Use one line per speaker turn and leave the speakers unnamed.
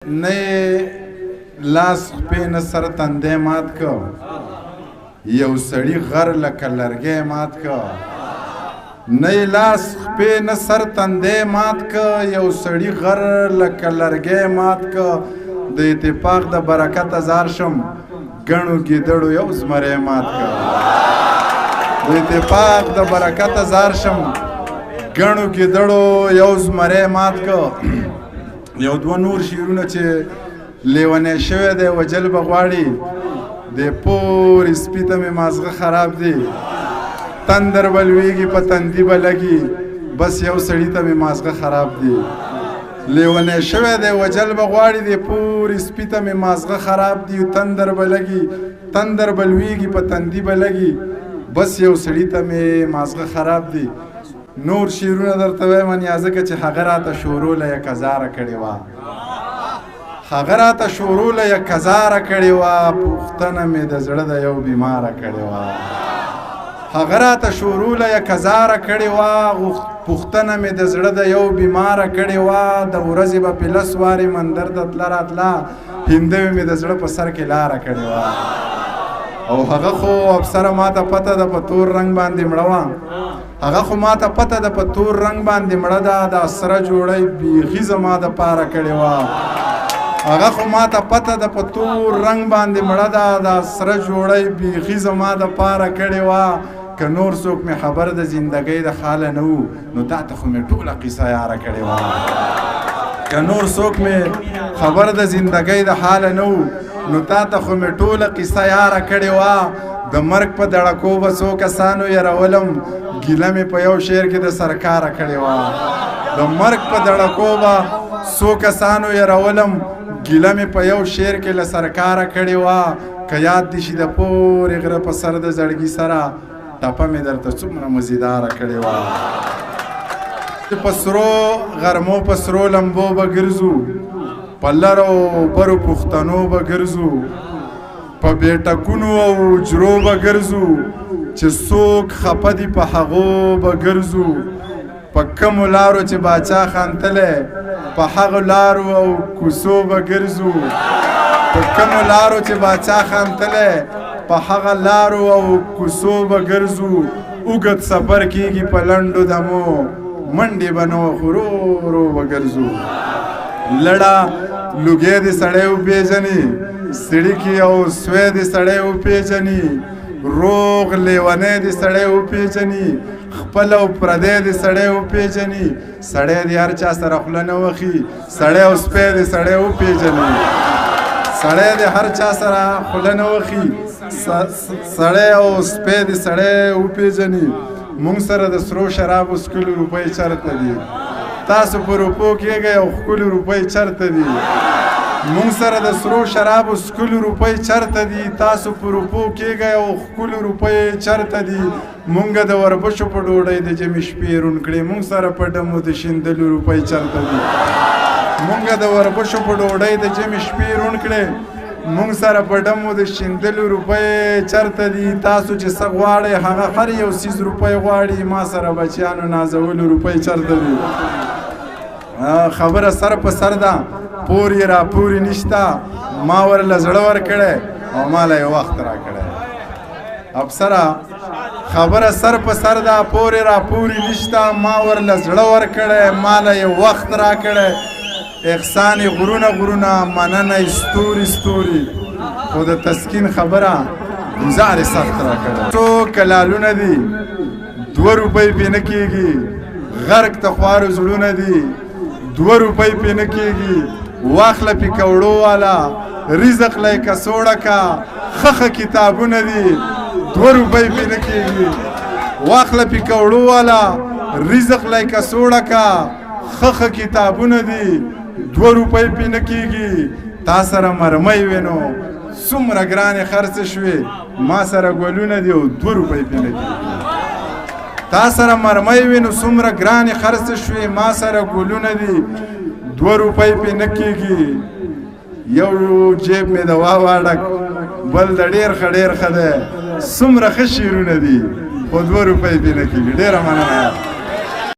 نه لاس خپې نه سر تندی مات که یو سړي غر لکه لرګی مات که نه لاس خپې نه سر تندی مات که یو سړي غر لکه لرګی مات که د اتفاق د برکت ازار شم ګڼو ګیدړو یو زمری مات که د اتفاق د برکت ازار شم ګڼو ګیدړو یو زمری مات که یو دوه نور شعرونه چې لیونی شوی دی وجل به غواړي د پورې سپي ته مې مازغه خراب دی تندر به لویږي په تندي به لګي بس یو سړي ته مې مازغه خراب دی لیونی شوی دی وجل به غواړي د پورې سپي ته مې مازغه خراب دی تندر به لګي تندر به لویږي په تندي به لګي بس یو سړي ته مې مازغه خراب دی نور شعرونه درته وایم نیازکه چې هغه راته شوروله یک هزاره کړې وه هغه راته شوروله یک هزاره کړې وه پوښتنه مې د زړه د یو بیماره کړې وه هغه راته شوروله یک هزاره کړې وه پوښتنه مې د زړه د یو بیماره کړې وه د ورځې به پې لس وارې مندر ته تله راتله هندوې مې د زړه په سر کې لاره کړې وه او هغه خو افسره ما ته پته ده په تور رنګ باندې مړه وه هغه خو ما ته پته ده په تور رنګ باندې مړه ده د سره جوړی بیخي زما دپاره کړې وه هغه خو ما ته پته ده په تور رنګ باندې مړه ده د سره جوړی بیخي زما دپاره کړې وه که نور څوک مې خبر د زندګۍ د حاله نه وو نو تا ته خو مې ټوله قصه یاره کړې وه که نور څوک مې خبر د زندګۍ د حاله نه وو نو تا ته خو مې ټوله قصه یاره کړې وه د مرګ په دړکو به څو کسانو یرولم ګیله مې په یو شعر کې د سرکاره کړې وه د مرګ په دړکو به څو کسانو یرولم ګیله مې په یو شعر کې له سرکاره کړې وه که یاد دې شي د پورې غره په سر د زړګي سره ټپه مې درته څومره مزیداره کړې وه په سرو غرمو په سرو لمبو به ګرځو په لرو برو پښتنو به ګرځو په بیټکونو او حجرو به ګرځو چې څوک خفه دي په هغو به ګرځو په کمو لارو چې باچا خانتلی په هغو لارو او کوڅو به ګرځو په کمو لارو چې باچا خانتلی په هغه لارو او کوڅو به ګرځو اوږد سفر کیږي په لنډو دمو منډې به نو خو ورو به ګرځو لړه لوګی دې سړی وپېژني سړي او سوی دې سړی وپېژني روغ لیونی دې سړی وپېژني خپل او پردی دې سړی وپېژني سړی دې هر چا سره خوله نه وخي سړی او سپی دې سړی وپېژني سړی دې هر چا سره خوله نه وخي سړی او سپی دې سړی وپېژني مونږ سره د سرو شرابو څکلو روپۍ چرته دي تاسو په روپو کېږئ او ښکلو روپۍ چرته دي مونږ سره د سرو شرابو څکلو روپۍ چرته دي تاسو په روپو کېږئ او ښکلو روپۍ چرته دي مونږ د وربشو په ډوډۍ د جمعې شپې روڼ کړې مونږ سره په ډمو د شیندلو روپۍ چرته دي مونږ د وربشو په ډوډۍ د جمعې شپې روڼ کړې مونږ سره په ډمو د شیندلو روپۍ چرته دي تاسو چې څه غواړئ هغه هر یو څیز روپۍ غواړي ما سره بچیانو نازولو روپۍ چرته دي خبره سر په سر ده پور یې را پورې نشته ما ورله زړه ورکړی او ما له یې وخت راکړی افسره خبره سر په سر ده پور یې را پورې نشته ما ورله زړه ورکړی ما له یې وخت راکړی احسان غرونه غرونه مننه ستوري ستوري خو د تسکین خبره ګزار یې سخت راکړی څو کلالونه دي 2 روپۍ پې نه کېږي غرق ته خوارو زړونه دي 2 روپۍ پې نه کېږي واخله پکوړو والا رزق لی کڅوړه کا خخه کتابونه دي 2 روپۍ پې نه کېږي واخله پکوړو والا رزق لی کڅوړه کا خخه کتابونه دي 2 روپۍ پې نه کېږي تا سره مرمۍ وې نو څومره ګرانې خرڅې شوې ما سره ګلونه دي او 2 روپۍ پې نه کېږي تا سره مرمۍ وې نو څومره ګرانې خرڅې شوې ما سره ګلونه دي 2 روپۍ پې نه کېږي یو جیب مې د واوا ډک بل د ډېر ښه ډېر ښه دی څومره ښه شعرونه دي خو 2 روپۍ پې نه کېږي ډېره مننه